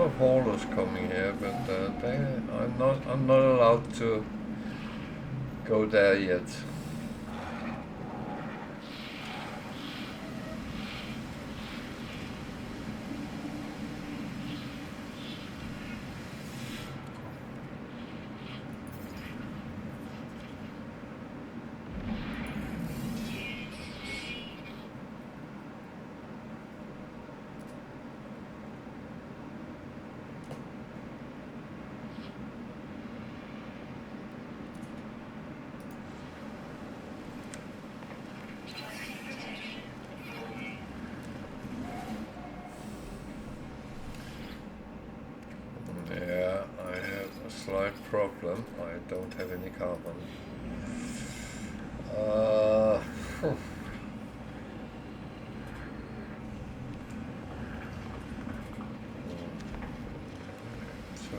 of haulers coming here, but I'm not allowed to go there yet. Yeah, I have a slight problem. I don't have any carbon. So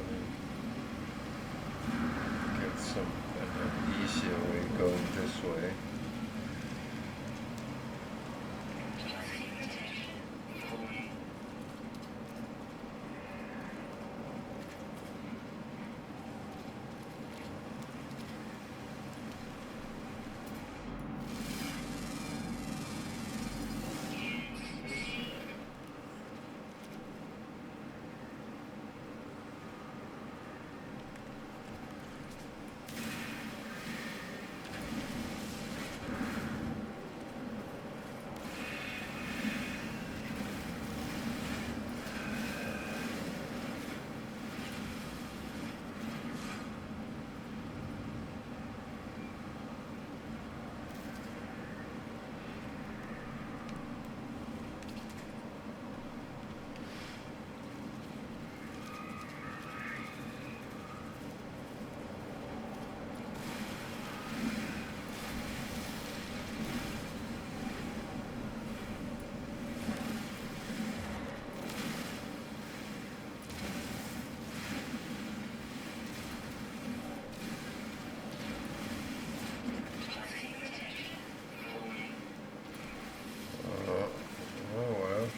get some an easier way going this way.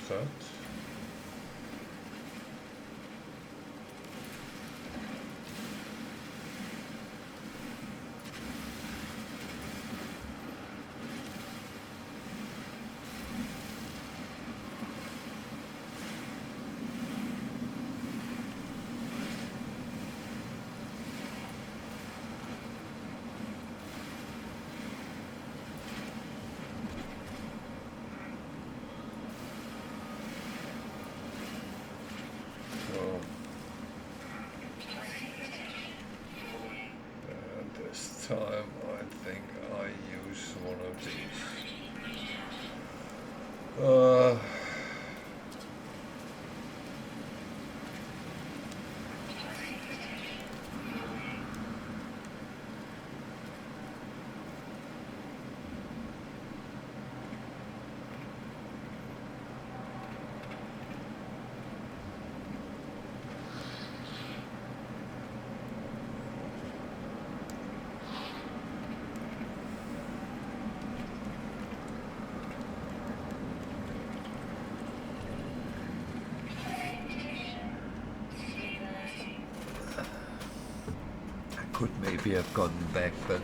That. This time I think I use one of these. Could maybe have gotten back, but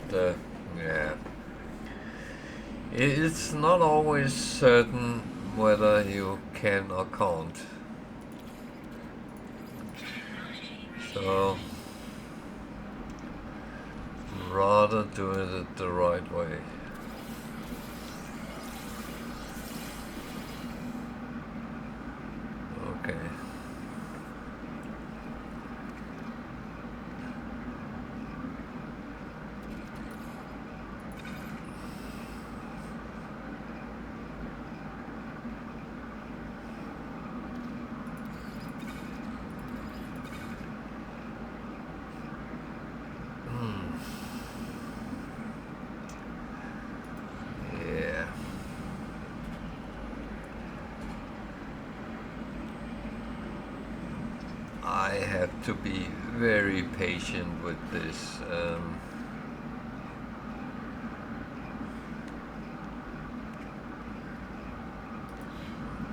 yeah, it's not always certain whether you can or can't. So rather do it the right way. Okay. I have to be very patient with this.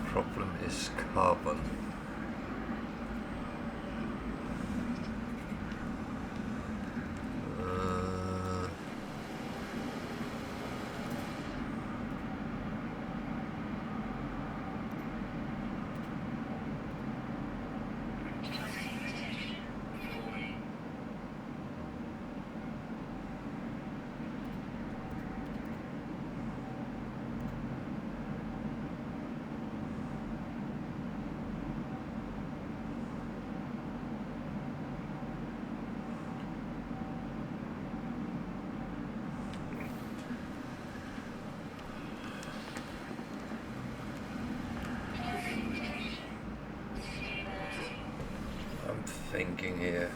Problem is carbon. thinking here.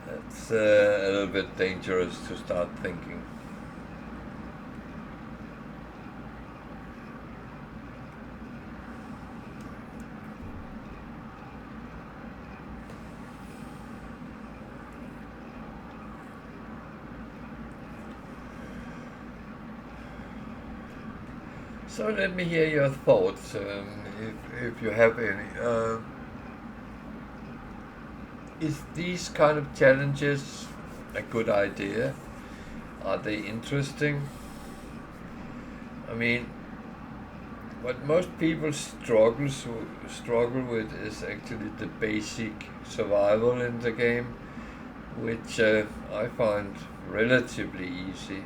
It's a little bit dangerous to start thinking. So let me hear your thoughts, if you have any. Is these kind of challenges a good idea? Are they interesting? I mean, what most people struggle with is actually the basic survival in the game, which I find relatively easy.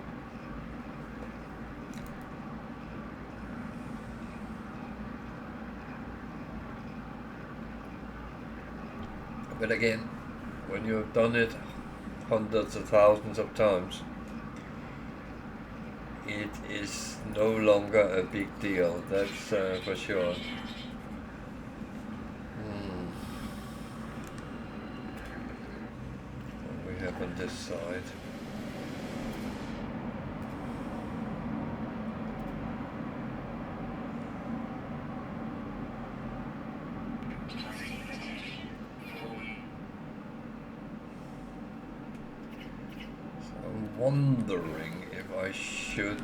But again, when you have done it hundreds of thousands of times, it is no longer a big deal, that's for sure. What we have on this side. Wondering if I should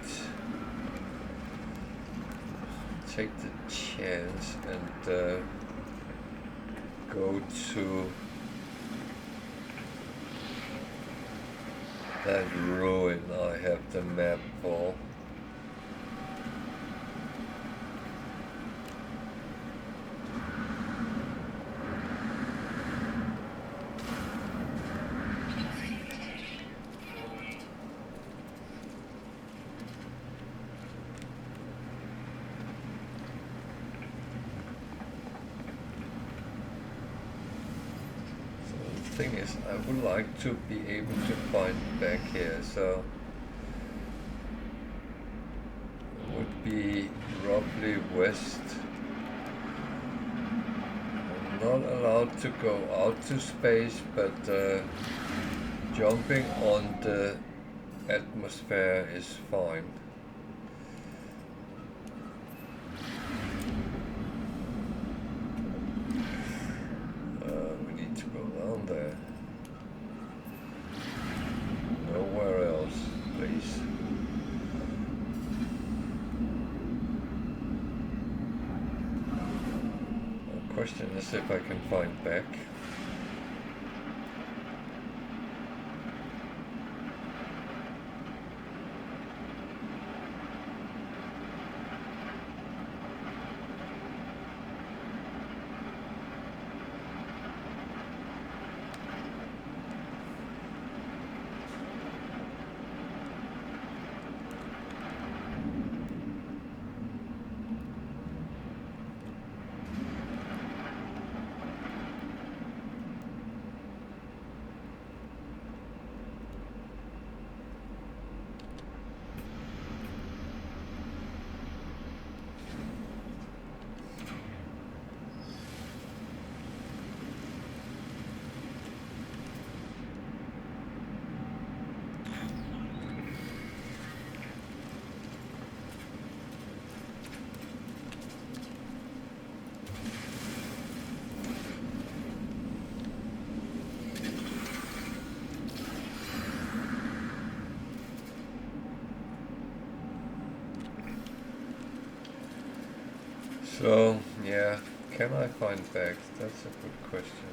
take the chance and go to that ruin I have the map for. Thing is, I would like to be able to find back here, so it would be roughly west. I'm not allowed to go out to space, but jumping on the atmosphere is fine. There. Nowhere else, please. The question is if I can find back. So, yeah, can I find back? That's a good question.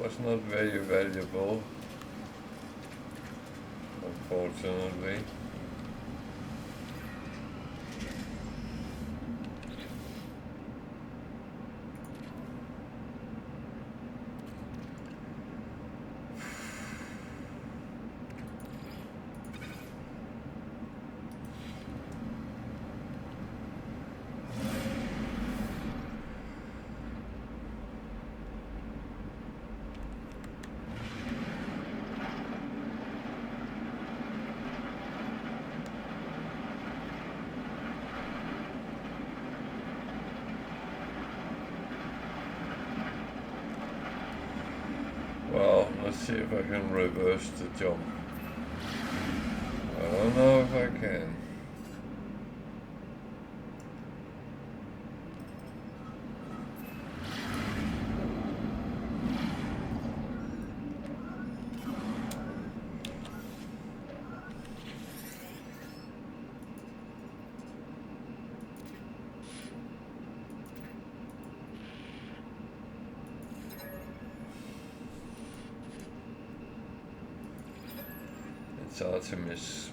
was not very valuable, unfortunately. Well, let's see if I can reverse the jump. I don't know if I can. It's Artemis.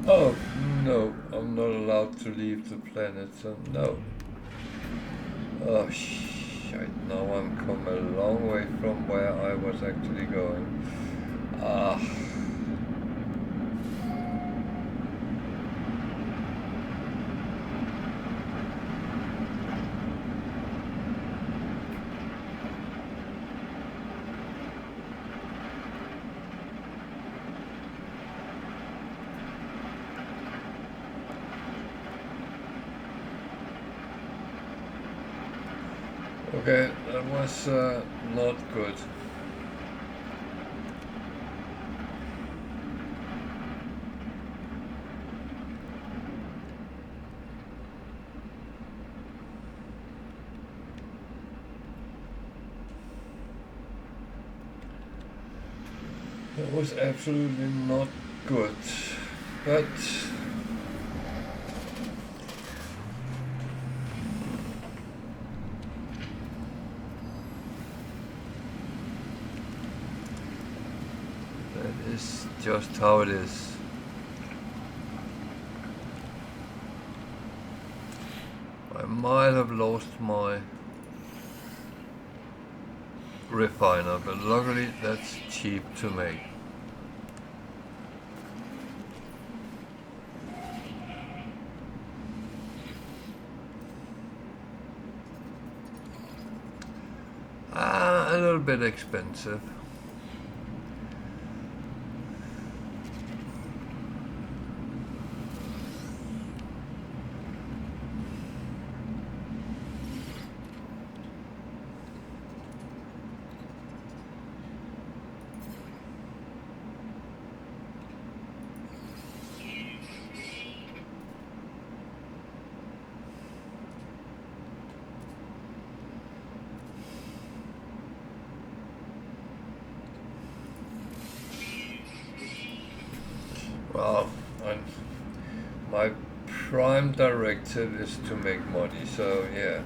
Oh, no, I'm not allowed to leave the planet, so no. Oh, shit, now I'm come a long way from where I was actually going. Ah. Okay, that was not good. That was absolutely not good, but that is just how it is. I might have lost my refiner, but luckily that's cheap to make. A little bit expensive. Well, my prime directive is to make money, so yeah.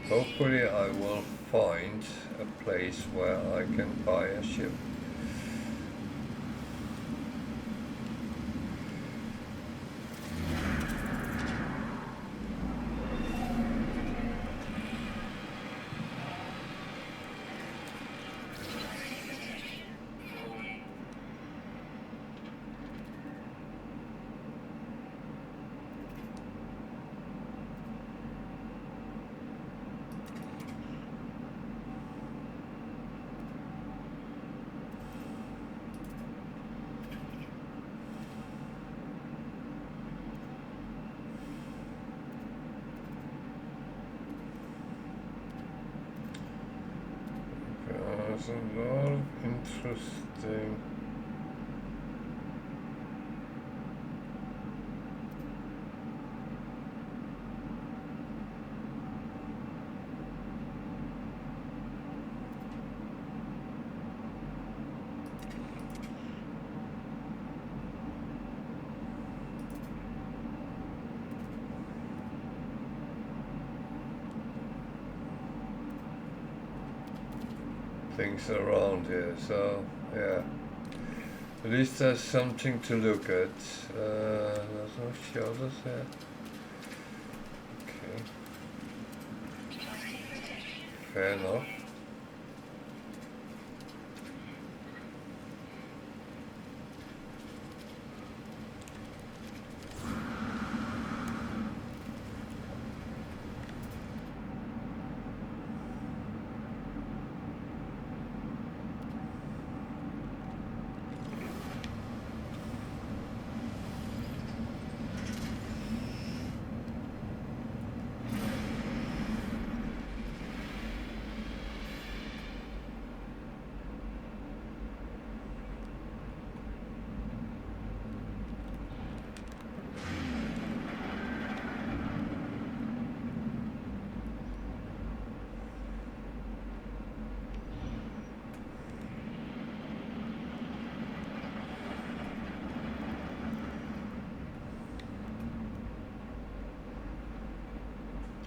Hopefully I will find a place where I can buy a ship. There's a lot of interesting things around here, so yeah, at least there's something to look at. There's no shuttles there. Okay, fair enough.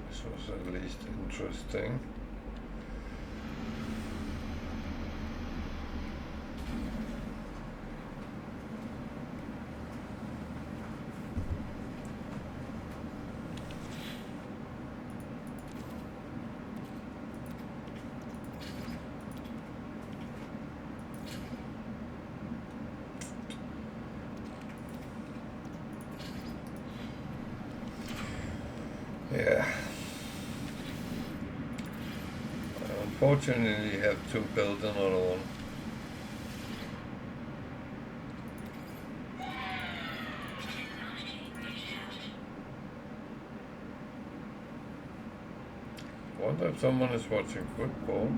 This was at least interesting. Yeah. Unfortunately, have to build another one. Wonder if someone is watching football.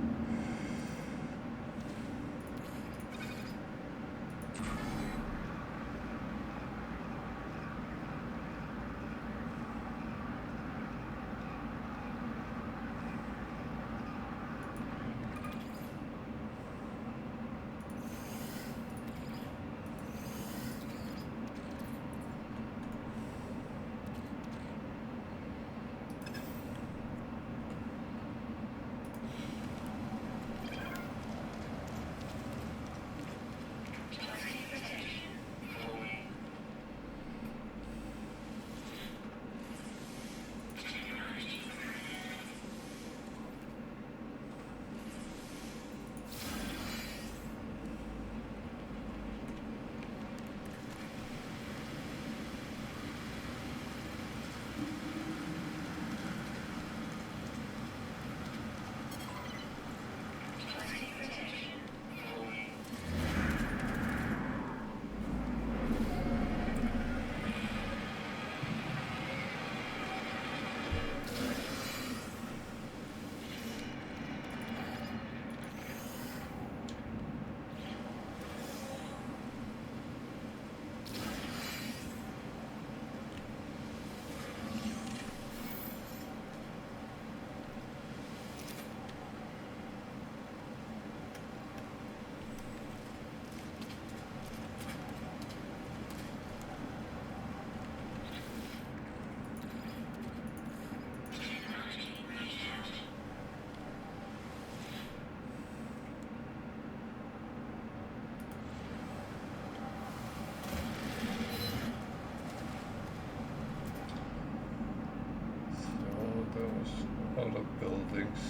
All the buildings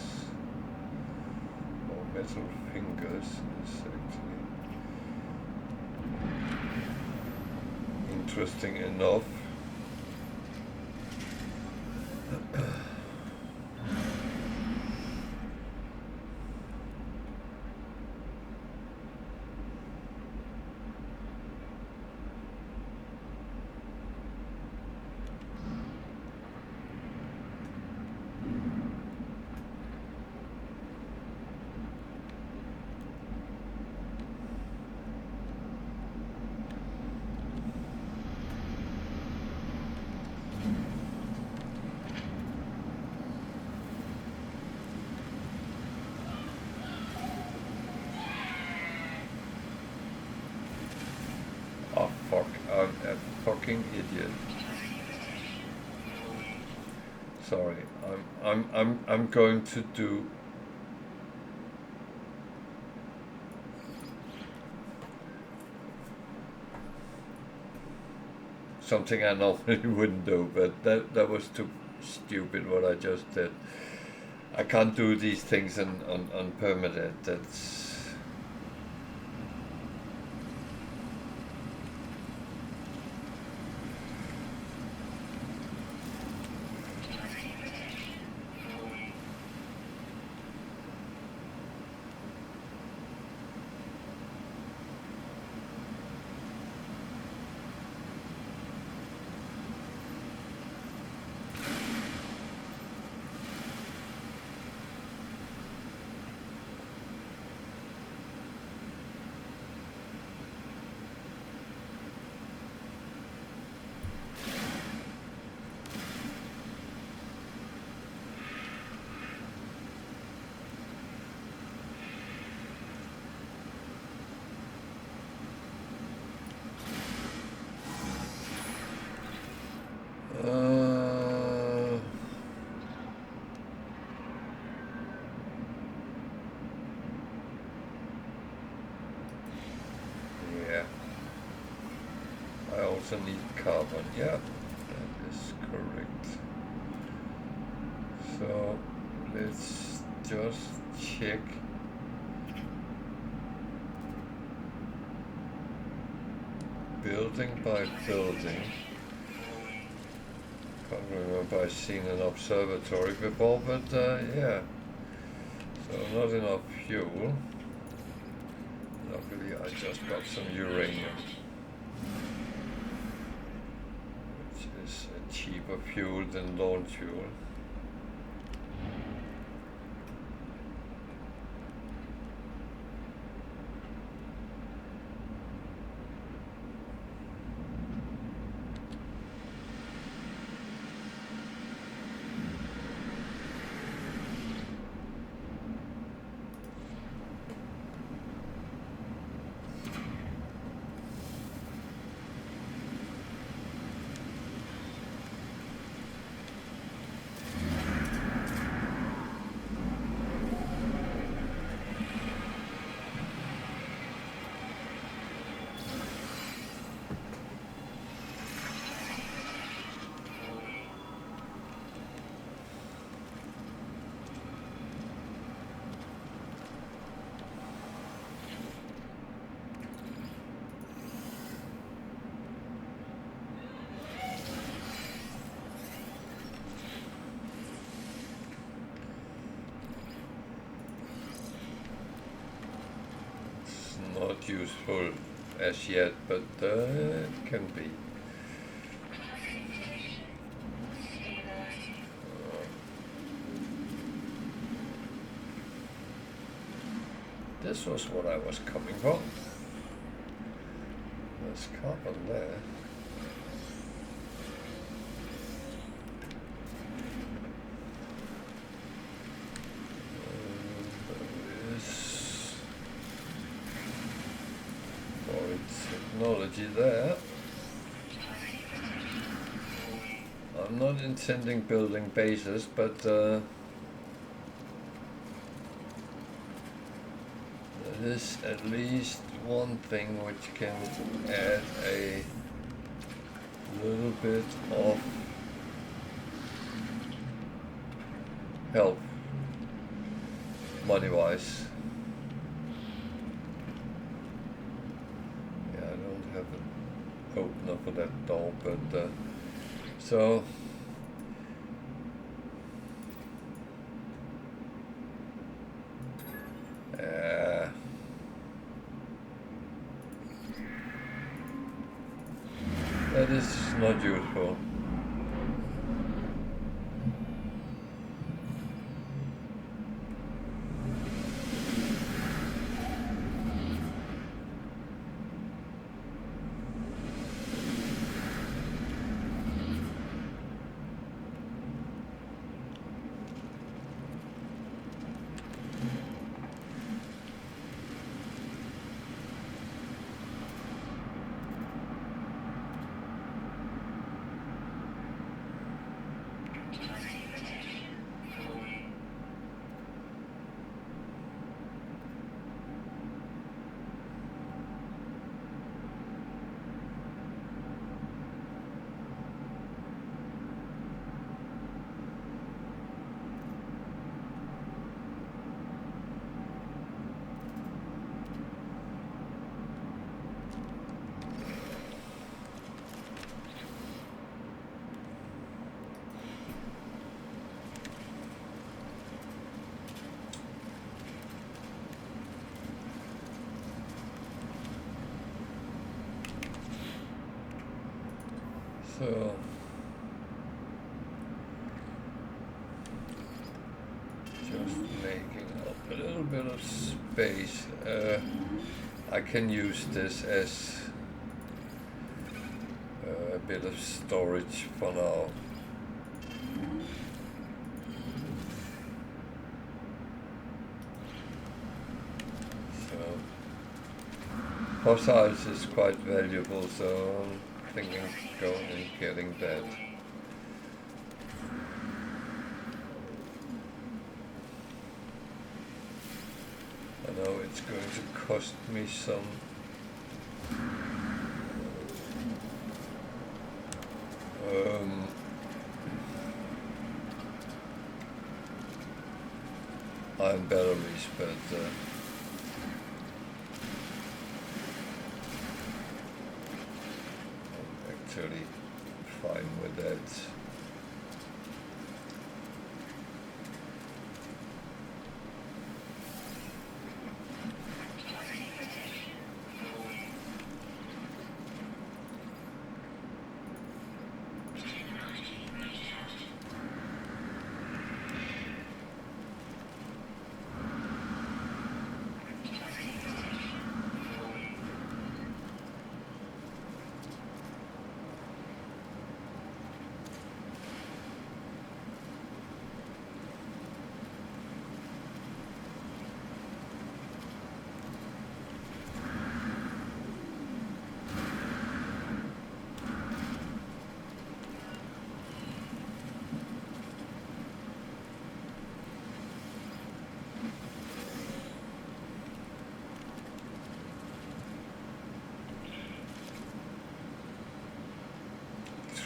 or metal fingers is actually interesting enough. fucking idiot. Sorry, I'm going to do something I normally wouldn't do, but that was too stupid what I just did. I can't do these things on Permadeath. That's yeah. I also need carbon. Yeah, that is correct. So let's just check. Building by building. Can't remember I've seen an observatory before, but yeah. So not enough fuel. Luckily I just got some uranium, which is a cheaper fuel than launch fuel. Not useful as yet, but it can be. This was what I was coming from. There's carbon there. Technology there. I'm not intending building bases, but there is at least one thing which can add a little bit of help money-wise. Opener for that door, but so that is not useful. So just making up a little bit of space. I can use this as a bit of storage for now. So fossils is quite valuable, so I'm thinking of going and getting that. I know it's going to cost me some iron batteries, but I'm actually fine with that.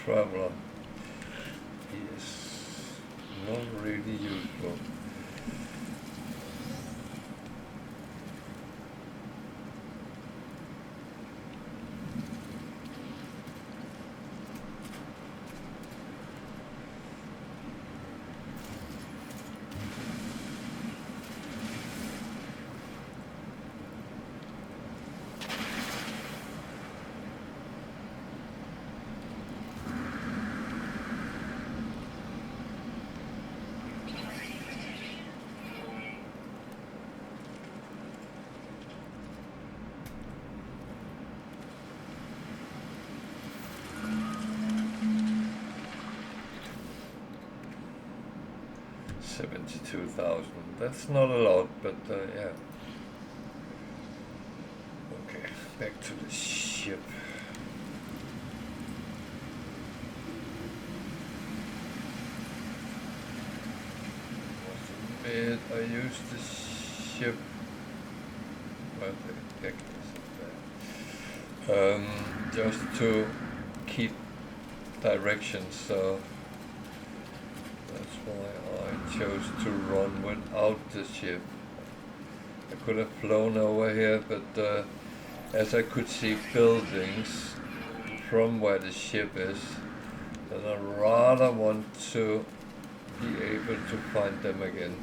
Traveler. He is not really useful. $72,000. That's not a lot, but yeah. Okay, back to the ship. I used the ship. Well, the deck isn't there. Just to keep directions, so that's why I chose to run without the ship. I could have flown over here, but as I could see buildings from where the ship is, then I rather want to be able to find them again.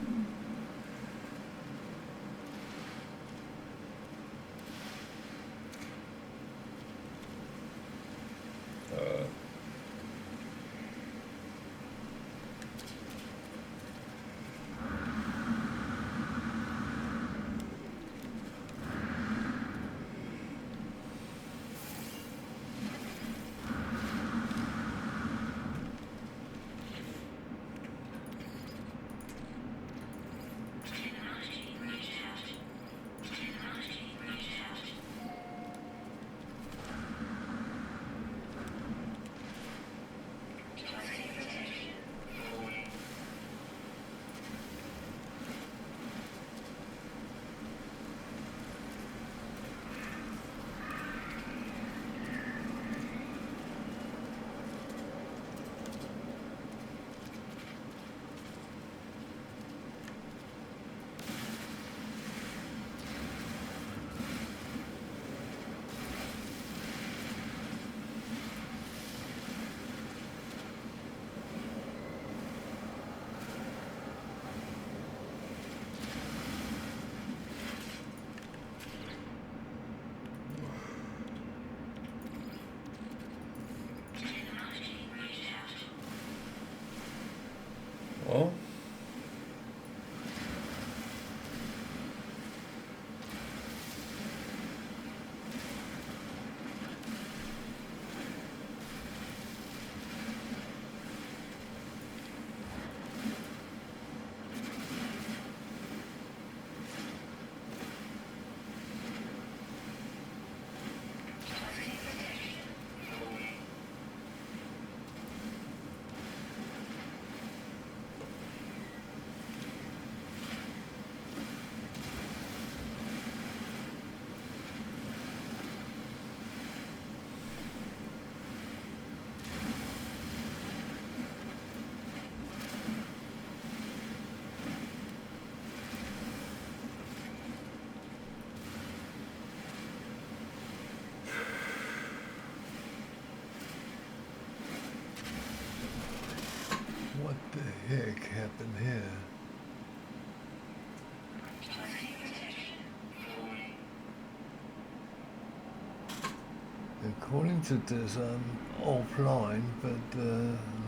According to this, I'm offline, but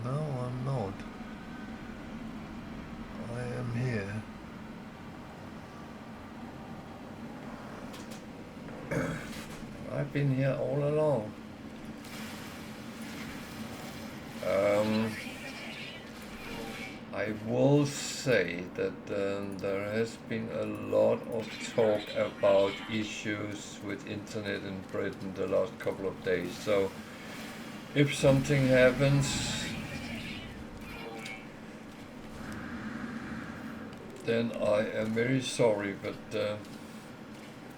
no, I'm not. I am here. I've been here all along. I will say that there has been a lot of talk about issues with internet in Britain the last couple of days. So if something happens, then I am very sorry, but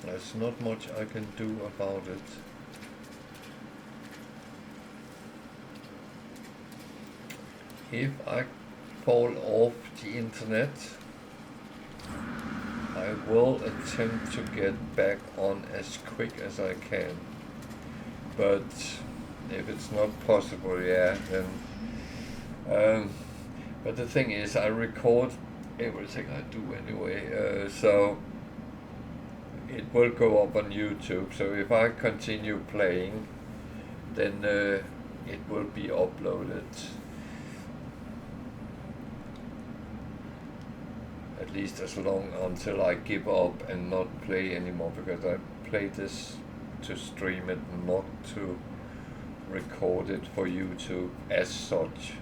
there's not much I can do about it. If I fall off the internet, I will attempt to get back on as quick as I can. But if it's not possible, yeah, then but the thing is, I record everything I do anyway, so it will go up on YouTube. So if I continue playing, then it will be uploaded. At least as long until I give up and not play anymore, because I play this to stream it, not to record it for YouTube as such.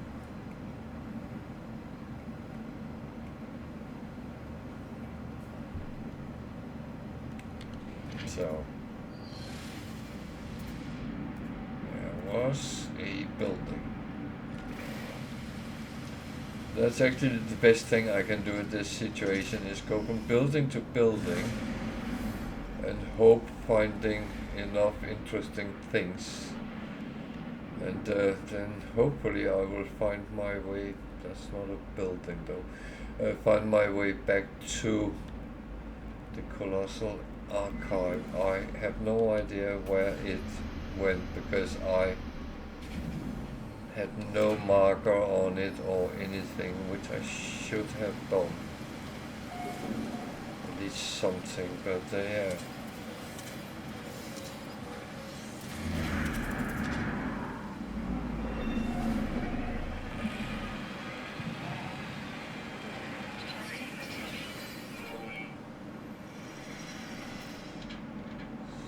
So there was a building. That's actually the best thing I can do in this situation, is go from building to building and hope finding enough interesting things. And then hopefully I will find my way, that's not a building though, find my way back to the Colossal Archive. I have no idea where it went, because I had no marker on it or anything, which I should have done. At least something, but yeah.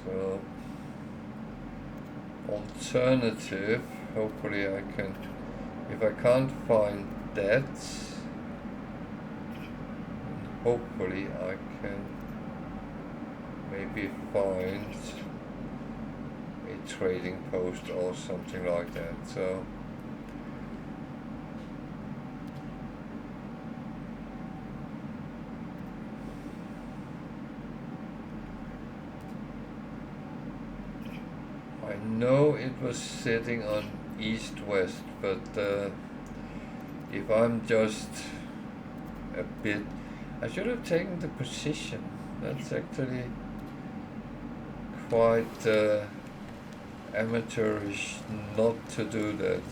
So, alternative, hopefully I can, if I can't find that, hopefully I can maybe find a trading post or something like that. So I know it was sitting on east-west, but if I'm just a bit, I should have taken the position. That's actually quite amateurish not to do that.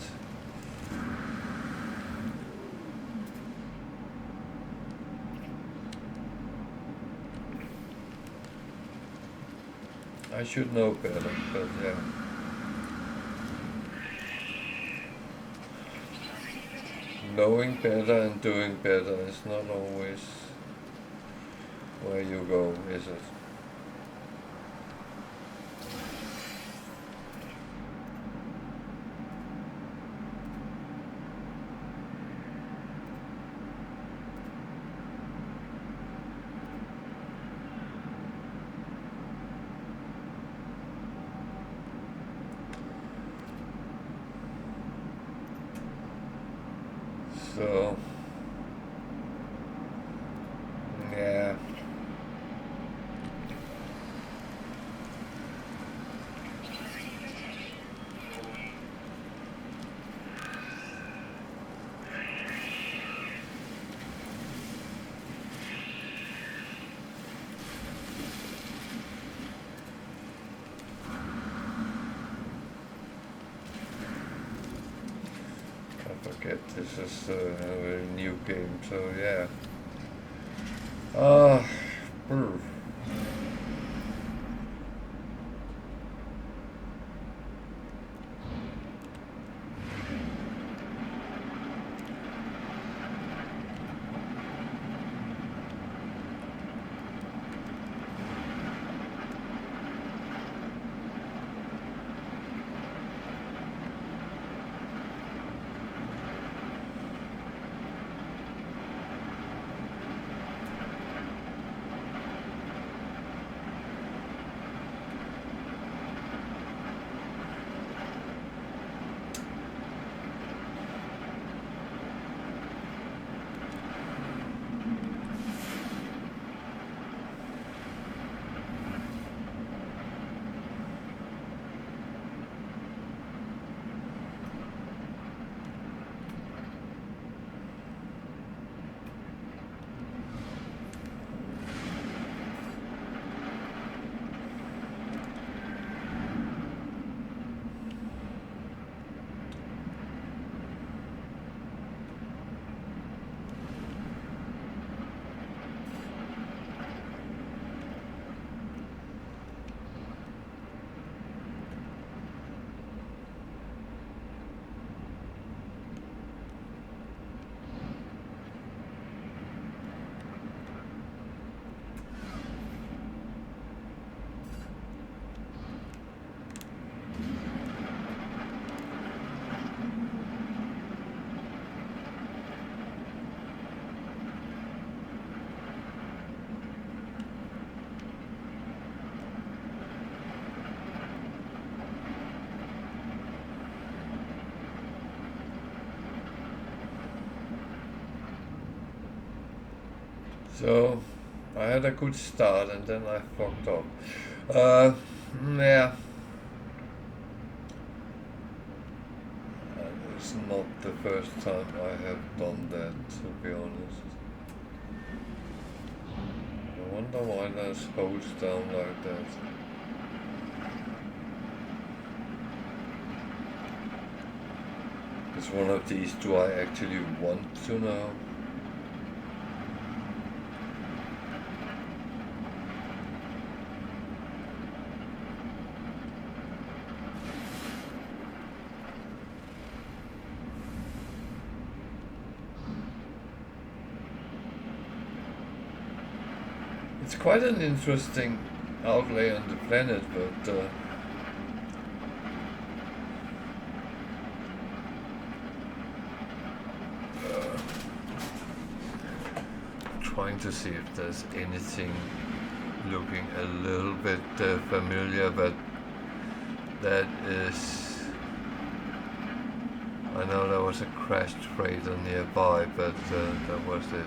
I should know better, but yeah. Knowing better and doing better is not always where you go, is it? So, yeah. Forget this is a very new game, so yeah. So I had a good start and then I fucked up. Yeah. It's not the first time I have done that, to be honest. I wonder why there's holes down like that. Is one of these, do I actually want to know? It's quite an interesting outlay on the planet, but trying to see if there's anything looking a little bit familiar, but that is, I know there was a crashed freighter nearby, but that was it.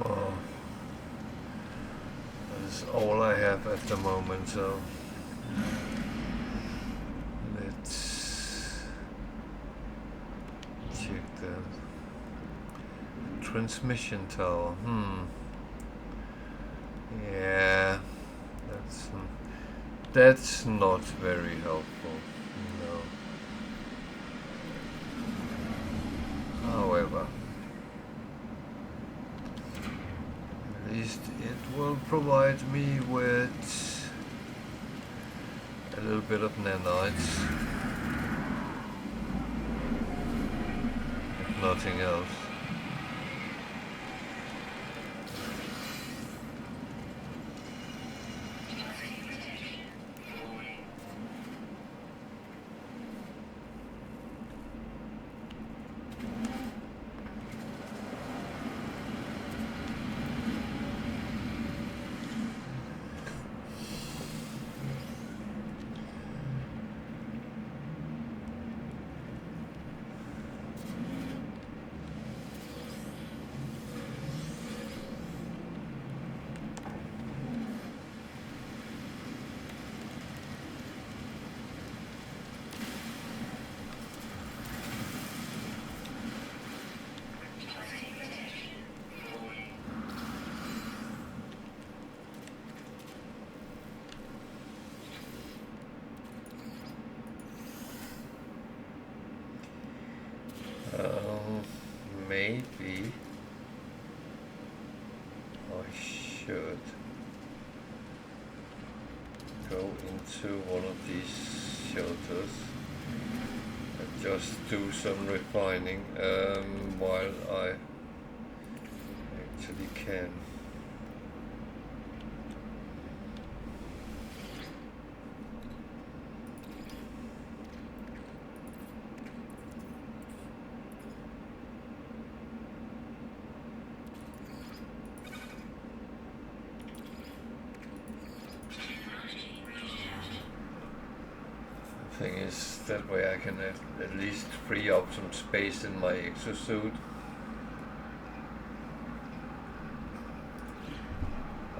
Well, that's all I have at the moment, so let's check the transmission tower. Yeah, that's not very helpful, no. However, at least it will provide me with a little bit of nanites, if nothing else. Maybe I should go into one of these shelters and just do some refining while I actually can. Thing is, that way I can at least free up some space in my exosuit.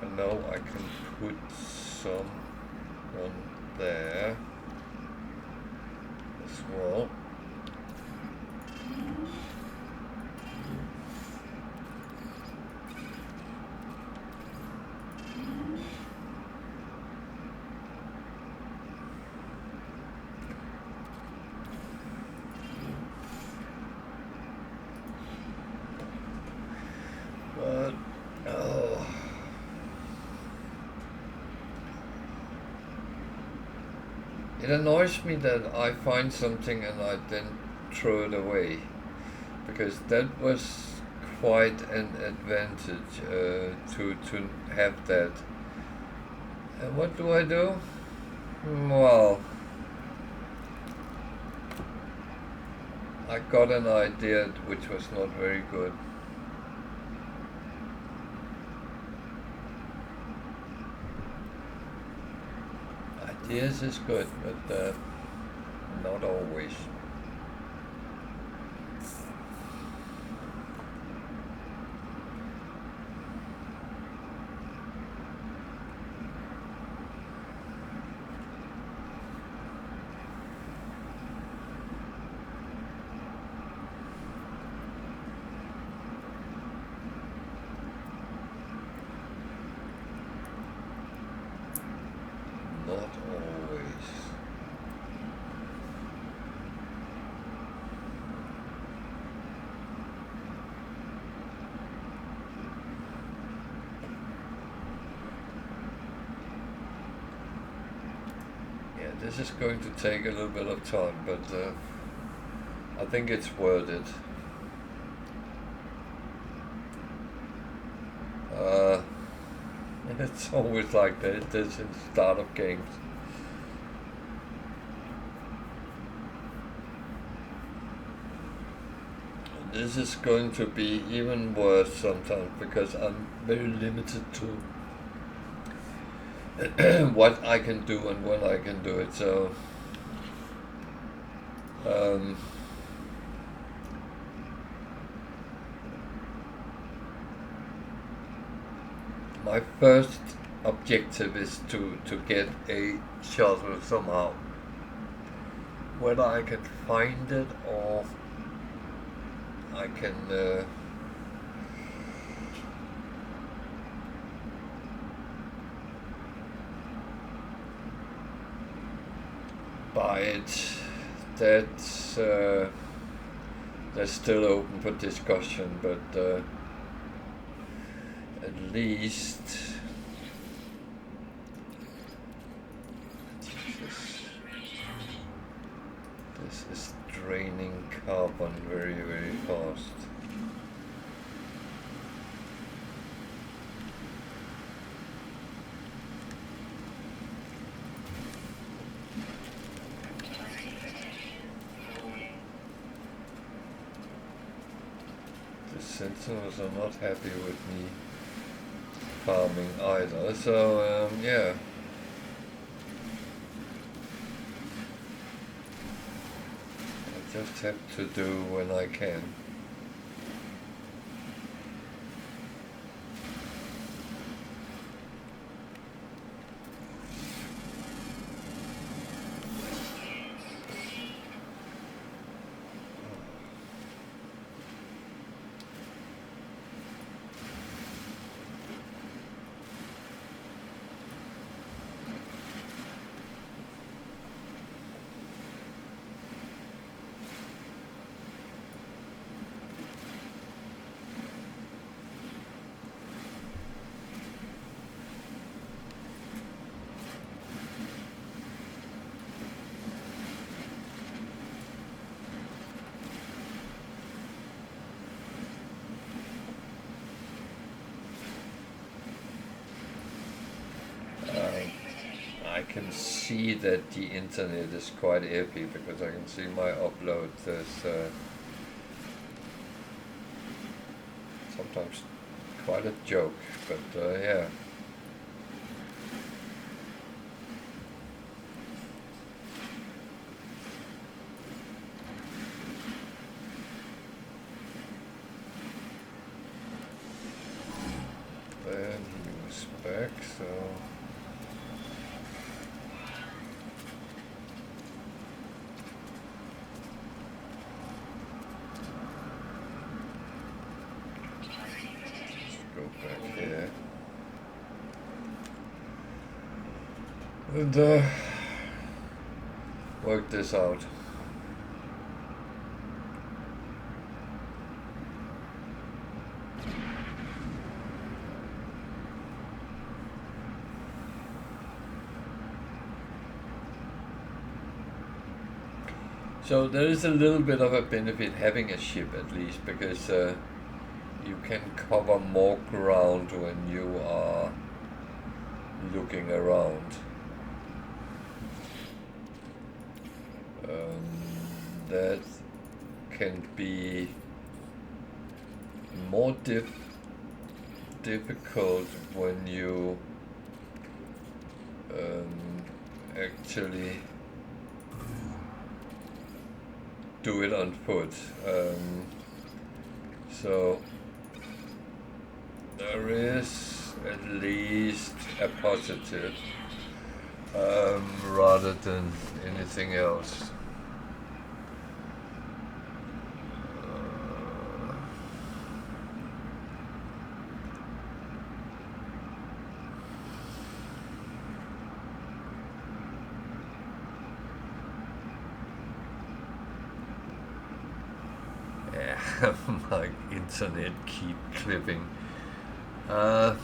I know I can put some on there as well. It annoys me that I find something and I then throw it away, because that was quite an advantage to have that. And what do I do? Well, I got an idea which was not very good. Ideas is good, but not always. This is going to take a little bit of time, but I think it's worth it. It's always like that. It is in startup games. This is going to be even worse sometimes because I'm very limited to what I can do and when I can do it. So my first objective is to get a shuttle somehow. Whether I can find it or I can buy it, that's still open for discussion, but at least this is draining carbon very, very fast. The Sentinels are not happy with me farming either, so yeah. I just have to do when I can. see that the internet is quite iffy because I can see my upload is sometimes quite a joke, but yeah. Then he was back, so go back here and work this out. So there is a little bit of a benefit having a ship at least, because you can cover more ground when you are looking around. That can be more difficult when you actually do it on foot. So there is at least a positive rather than anything else. My internet keep clipping. I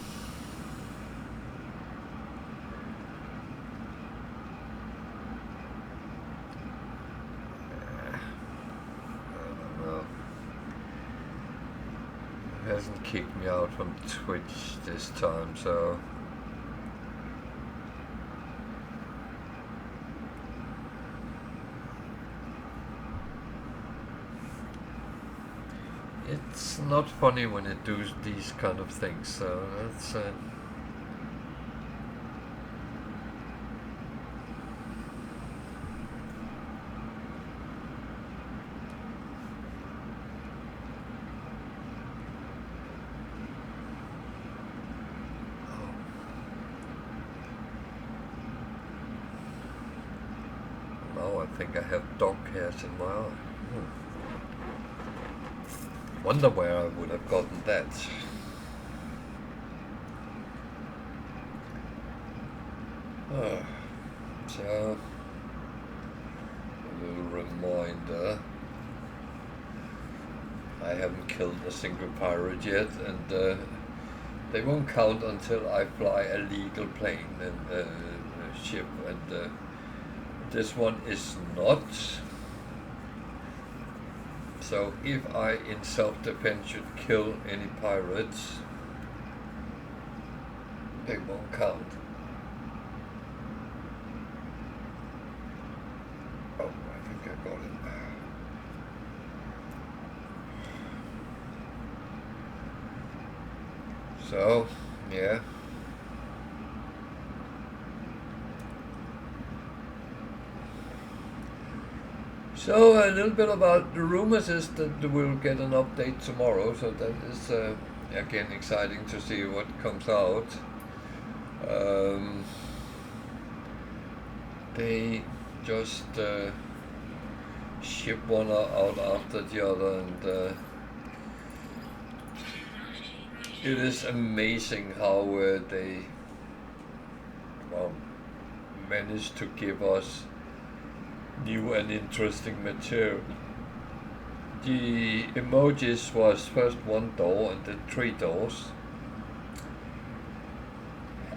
don't know. It hasn't kicked me out from Twitch this time, so it's not funny when it does these kind of things, so that's now I think I have dog hairs in my eye. Wonder where I would have gotten that. So, a little reminder. I haven't killed a single pirate yet, and they won't count until I fly a legal plane and ship, and this one is not. So if I in self-defense should kill any pirates, they won't count. Oh, I think I got it. So, yeah. So a little bit about the rumors is that we'll get an update tomorrow, so that is again exciting to see what comes out. They just ship one out after the other, and it is amazing how they managed to give us new and interesting material. The emojis was first one door and then 3 doors.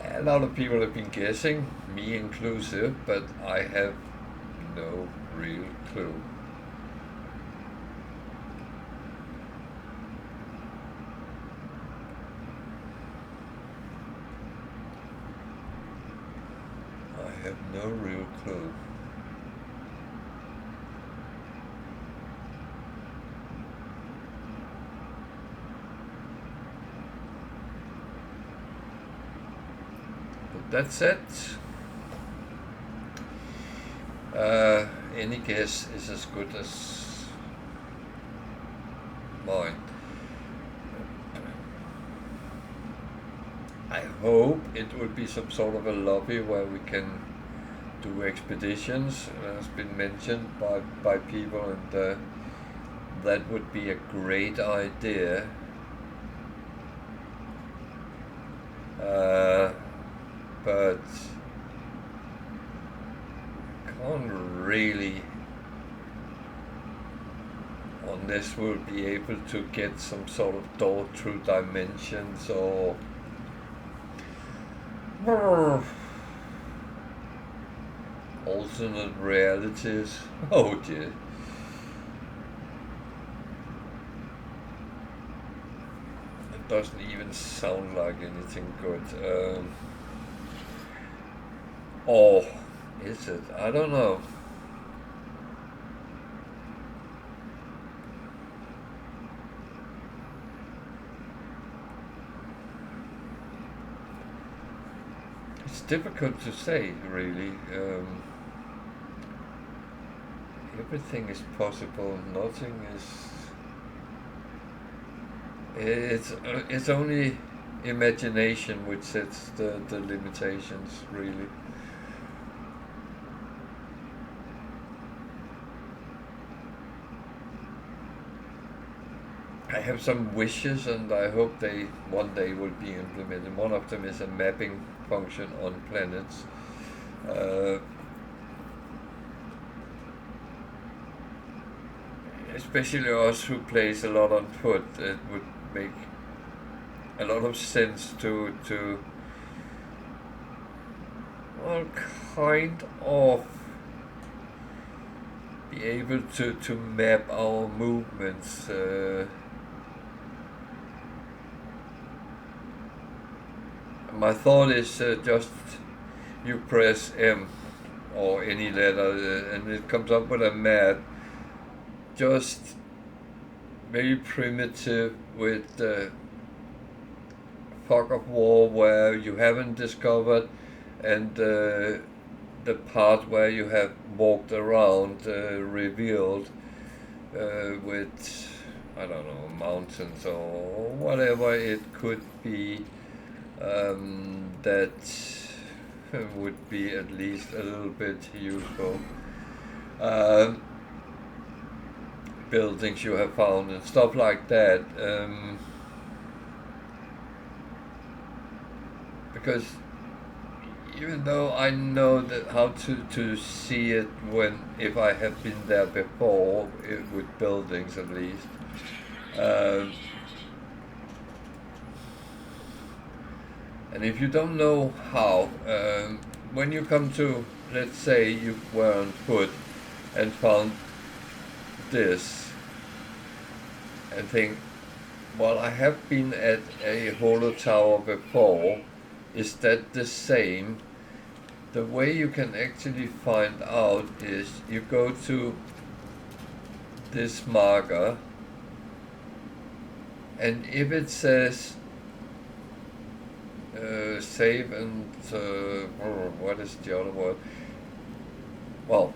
A lot of people have been guessing, me inclusive, but I have no real clue. I I have no real clue. But that's it. Any guess is as good as mine. I hope it would be some sort of a lobby where we can do expeditions, as been mentioned by people, and that would be a great idea. But can't really, unless we'll be able to get some sort of door through dimensions or alternate realities. Oh dear. It doesn't even sound like anything good. Or is it? I don't know. It's difficult to say, really. Everything is possible. Nothing is. It's only imagination which sets the limitations, really. I have some wishes, and I hope they one day will be implemented. One of them is a mapping function on planets. Especially us who plays a lot on foot, it would make a lot of sense to well, kind of be able to map our movements. My thought is just you press M or any letter and it comes up with a map, just very primitive with the fog of war where you haven't discovered, and the part where you have walked around revealed with, I don't know, mountains or whatever it could be. That would be at least a little bit useful. Buildings you have found and stuff like that. Because even though I know that how to see it if I have been there before, with buildings at least, and if you don't know how, when you come to, let's say you were on foot and found this and think, well, I have been at a holo tower before, is that the same? The way you can actually find out is you go to this marker, and if it says save and what is the other word? Well,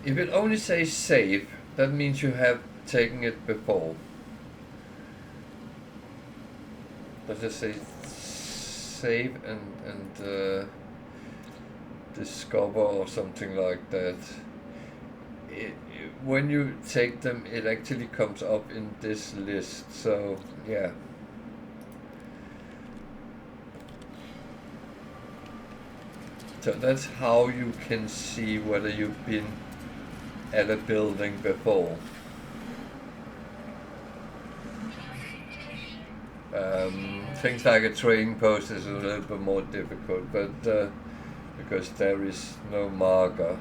if it only says save, that means you have taken it before. Does it say save and discover or something like that? When you take them, it actually comes up in this list. So yeah. So that's how you can see whether you've been at a building before. Things like a trading post is a little bit more difficult, but because there is no marker.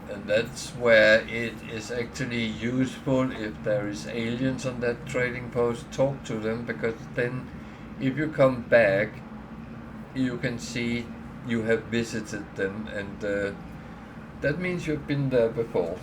And that's where it is actually useful if there is aliens on that trading post, talk to them, because then if you come back, you can see you have visited them, and that means you've been there before.